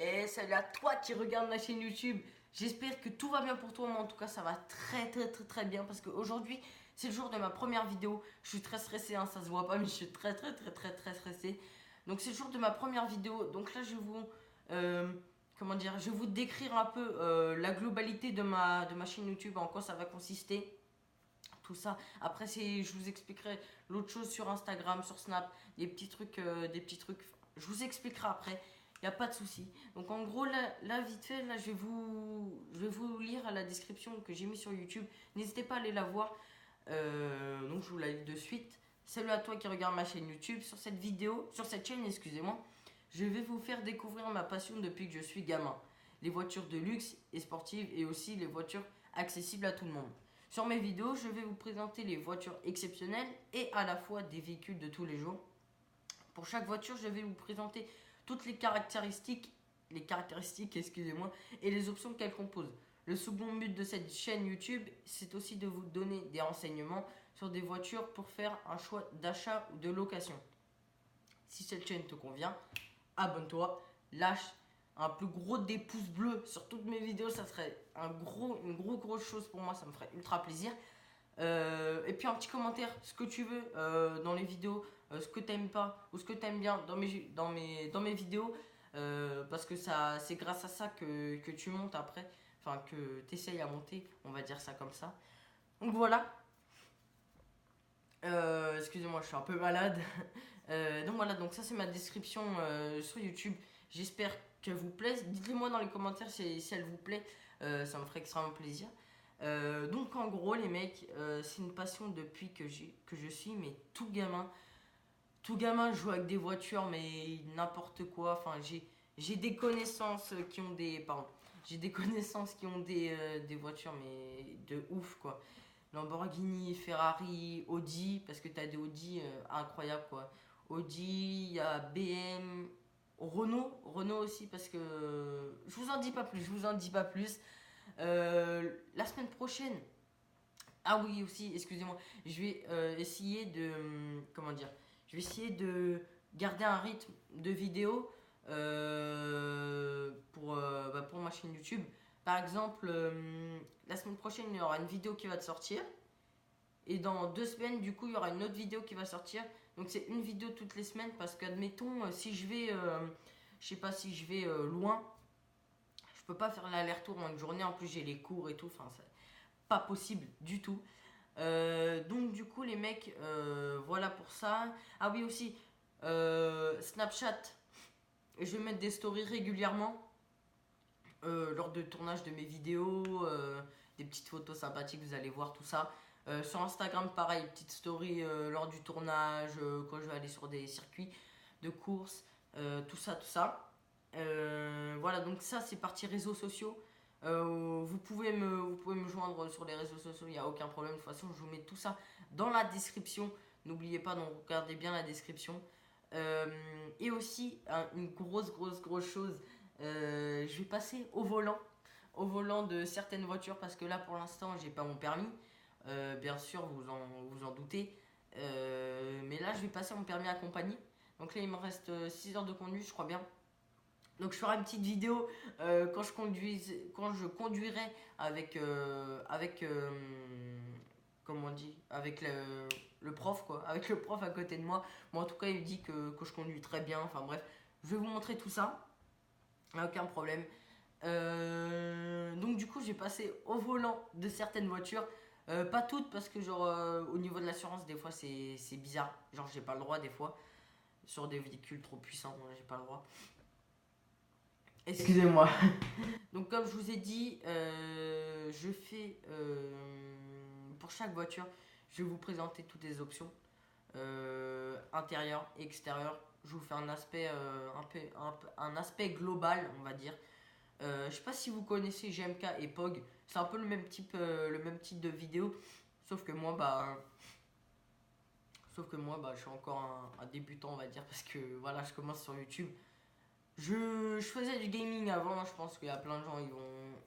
Et salut à toi qui regarde ma chaîne YouTube. J'espère que tout va bien pour toi, mais en tout cas ça va très bien parce qu'aujourd'hui c'est le jour de ma première vidéo. Je suis très stressé, hein, ça se voit pas, mais je suis très stressé. Donc c'est le jour de ma première vidéo. Donc là je vais vous, comment dire, je vais vous décrire un peu la globalité de ma chaîne YouTube, en quoi ça va consister. Tout ça. Après, je vous expliquerai l'autre chose sur Instagram, sur Snap, des petits trucs. Je vous expliquerai après. Il n'y a pas de souci. Donc en gros, là, vite fait, là, je vais vous lire la description que j'ai mis sur YouTube. N'hésitez pas à aller la voir. Donc je vous la lis de suite. Salut à toi qui regarde ma chaîne YouTube. Sur cette chaîne, excusez-moi, je vais vous faire découvrir ma passion depuis que je suis gamin. Les voitures de luxe et sportives et aussi les voitures accessibles à tout le monde. Sur mes vidéos, je vais vous présenter les voitures exceptionnelles et à la fois des véhicules de tous les jours. Pour chaque voiture, je vais vous présenter toutes les caractéristiques, excusez-moi, et les options qu'elle compose. Le second but de cette chaîne YouTube, c'est aussi de vous donner des renseignements sur des voitures pour faire un choix d'achat ou de location. Si cette chaîne te convient, abonne-toi, lâche un plus gros des pouces bleus sur toutes mes vidéos, ça serait une grosse chose pour moi, ça me ferait ultra plaisir. Et puis un petit commentaire, ce que tu veux dans les vidéos, ce que t'aimes pas ou ce que t'aimes bien dans mes vidéos, parce que c'est grâce à ça que tu montes après, enfin que tu essayes à monter, on va dire ça comme ça. Donc voilà. Excusez-moi, je suis un peu malade. Donc voilà, donc ça c'est ma description sur YouTube. J'espère qu'elle vous plaît. Dites-le moi dans les commentaires si elle vous plaît. Ça me ferait extrêmement plaisir. Donc en gros les mecs, c'est une passion depuis que je suis, mais tout gamin joue avec des voitures, mais n'importe quoi. Enfin j'ai des connaissances qui ont j'ai des connaissances qui ont des voitures, mais de ouf quoi. Lamborghini, Ferrari, Audi, parce que t'as des Audi incroyables quoi. Audi, il y a BM, Renault aussi, parce que je vous en dis pas plus, je vous en dis pas plus. La semaine prochaine, ah oui aussi, excusez-moi, je vais essayer de, comment dire, je vais essayer de garder un rythme de vidéo pour ma chaîne YouTube. Par exemple, la semaine prochaine, il y aura une vidéo qui va te sortir. Et dans 2 semaines, du coup, il y aura une autre vidéo qui va sortir. Donc c'est une vidéo toutes les semaines parce qu'admettons, si je vais, je sais pas si je vais loin, je peux pas faire l'aller-retour en une journée. En plus, j'ai les cours et tout. Enfin, c'est pas possible du tout. Donc du coup, les mecs, voilà pour ça. Ah oui aussi, Snapchat. Je vais mettre des stories régulièrement lors de tournage de mes vidéos, des petites photos sympathiques, vous allez voir tout ça. Sur Instagram, pareil, petite story lors du tournage, quand je vais aller sur des circuits de course, tout ça, tout ça. Voilà, donc ça, c'est partie réseaux sociaux. Vous pouvez me joindre sur les réseaux sociaux, il n'y a aucun problème. De toute façon, je vous mets tout ça dans la description. N'oubliez pas, donc regardez bien la description. Et aussi, une grosse chose, je vais passer au volant de certaines voitures parce que là pour l'instant j'ai pas mon permis. Bien sûr, vous en doutez. Mais là je vais passer mon permis accompagné. Donc là il me reste 6 heures de conduite, je crois bien. Donc je ferai une petite vidéo quand je conduirai comment on dit, avec le prof quoi, avec le prof à côté de moi. Moi en tout cas il dit que je conduis très bien. Enfin bref, je vais vous montrer tout ça, aucun problème. Donc du coup j'ai passé au volant de certaines voitures. Pas toutes parce que genre au niveau de l'assurance des fois c'est bizarre. Genre j'ai pas le droit des fois. Sur des véhicules trop puissants, j'ai pas le droit. Excusez-moi. Donc comme je vous ai dit, je fais pour chaque voiture, je vais vous présenter toutes les options intérieur et extérieur. Je vous fais un aspect un aspect global, on va dire. Je sais pas si vous connaissez GMK et POG. C'est un peu le même type de vidéo, sauf que moi je suis encore un débutant, on va dire, parce que voilà, je commence sur YouTube. Je faisais du gaming avant, je pense qu'il y a plein de gens,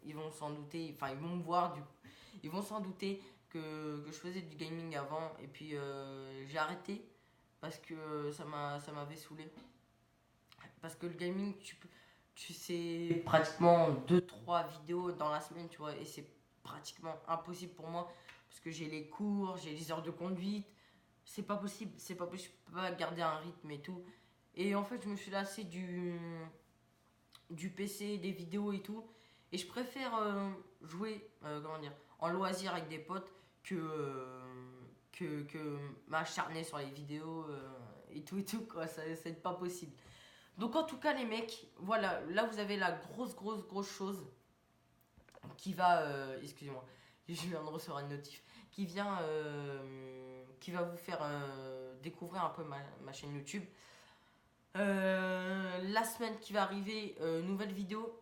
ils vont s'en douter, enfin ils vont me voir du coup, ils vont s'en douter que je faisais du gaming avant, et puis j'ai arrêté parce que ça m'avait saoulé. Parce que le gaming, tu sais pratiquement deux trois vidéos dans la semaine, tu vois, et c'est pratiquement impossible pour moi parce que j'ai les cours, j'ai les heures de conduite, c'est pas possible, je peux pas garder un rythme et tout. Et en fait, je me suis lassé du PC, des vidéos et tout, et je préfère jouer, comment dire, en loisir avec des potes que que m'acharner sur les vidéos et tout quoi, ça c'est pas possible. Donc en tout cas les mecs, voilà, là vous avez la grosse chose qui va, excusez-moi, je viens de recevoir une notif, qui va vous faire découvrir un peu ma chaîne YouTube. La semaine qui va arriver, nouvelle vidéo.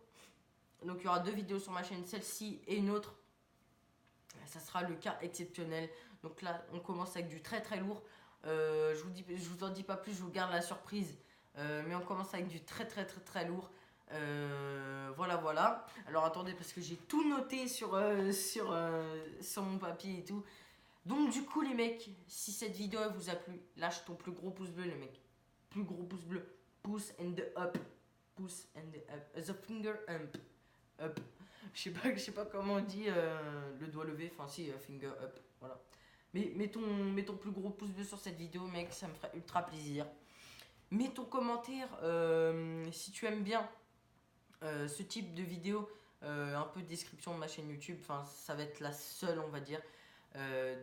Donc il y aura deux vidéos sur ma chaîne, celle-ci et une autre. Ça sera le cas exceptionnel. Donc là, on commence avec du très lourd. Je vous en dis pas plus, je vous garde la surprise. Mais on commence avec du très lourd. Voilà. Alors attendez, parce que j'ai tout noté sur mon papier et tout. Donc du coup les mecs, si cette vidéo elle vous a plu, lâche ton plus gros pouce bleu les mecs. Plus gros pouce bleu. Pouce and the up. Pouce and the up. The finger up. Up. Je sais pas comment on dit le doigt levé. Enfin si, finger up. Voilà. Mais mets ton plus gros pouce bleu sur cette vidéo mec, ça me ferait ultra plaisir. Mets ton commentaire si tu aimes bien ce type de vidéo, un peu de description de ma chaîne YouTube, enfin ça va être la seule on va dire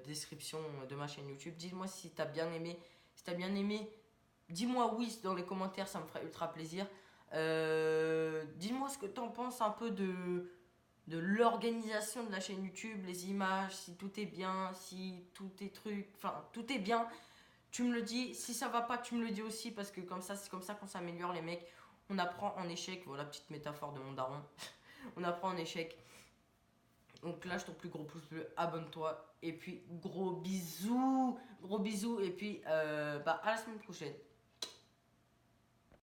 description de ma chaîne YouTube. Dis-moi si t'as bien aimé, dis-moi oui dans les commentaires, ça me ferait ultra plaisir. Dis-moi ce que t'en penses un peu de l'organisation de la chaîne YouTube, les images, si tout est bien, si tout est truc, enfin tout est bien. Tu me le dis, si ça va pas, tu me le dis aussi parce que comme ça, c'est comme ça qu'on s'améliore les mecs. On apprend en échec, voilà petite métaphore de mon daron. On apprend en échec. Donc lâche ton plus gros pouce bleu, abonne-toi et puis gros bisous et puis à la semaine prochaine.